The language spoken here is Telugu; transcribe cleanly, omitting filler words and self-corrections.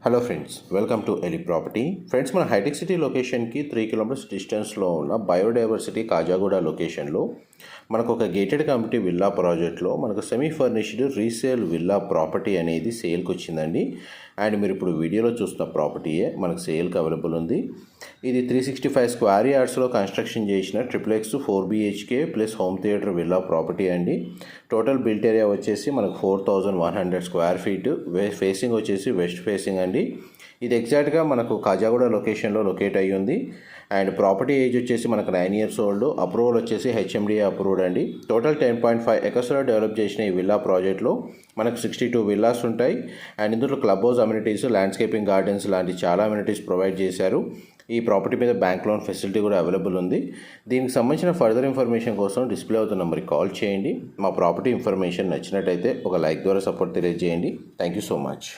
Hello friends, welcome to Eli property. Friends, మన హైటెక్ సిటీ లొకేషన్కి 3 కిలోమీటర్స్ డిస్టెన్స్లో ఉన్న బయోడైవర్సిటీ కాజాగూడ లొకేషన్లో మనకు ఒక గేటెడ్ కమ్యూనిటీ విల్లా ప్రాజెక్ట్లో మనకు semi furnished resale villa property అనేది సేల్కి వచ్చిందండి. అండ్ మీరు ఇప్పుడు వీడియోలో చూస్తున్న ప్రాపర్టీయే మనకు సేల్కి అవైలబుల్ ఉంది. ఇది 365 స్క్వేర్ యార్డ్స్లో కన్స్ట్రక్షన్ చేసిన XXX 4BHK plus home theatre villa property అండి. టోటల్ బిల్ట్ ఏరియా వచ్చేసి మనకు 4100 స్క్వేర్ ఫీట్, ఫేసింగ్ వచ్చేసి వెస్ట్ ఫేసింగ్ అండి. ఇది ఎగ్జాక్ట్గా మనకు కాజాగూడ లొకేషన్లో లొకేట్ అయ్యి ఉంది. అండ్ ప్రాపర్టీ ఏజ్ వచ్చేసి మనకు 9 years ఓల్డ్. అప్రూవల్ వచ్చేసి HMDA అప్రూవ్డ్ అండి. టోటల్ 10.5 acresలో డెవలప్ చేసిన ఈ విల్లా ప్రాజెక్ట్లో మనకు 62 విల్లాస్ ఉంటాయి. అండ్ ఇందులో club house amenities, landscaping gardens లాంటి చాలా అమ్యూనిటీస్ ప్రొవైడ్ చేశారు. ఈ ప్రాపర్టీ మీద బ్యాంక్ లోన్ ఫెసిలిటీ కూడా అవైలబుల్ ఉంది. దీనికి సంబంధించిన ఫర్దర్ ఇన్ఫర్మేషన్ కోసం డిస్ప్లే అవుతున్న నెంబర్కి కాల్ చేయండి. మా ప్రాపర్టీ ఇన్ఫర్మేషన్ నచ్చినట్టయితే ఒక లైక్ ద్వారా సపోర్ట్ తెలియజేయండి. Thank you so much.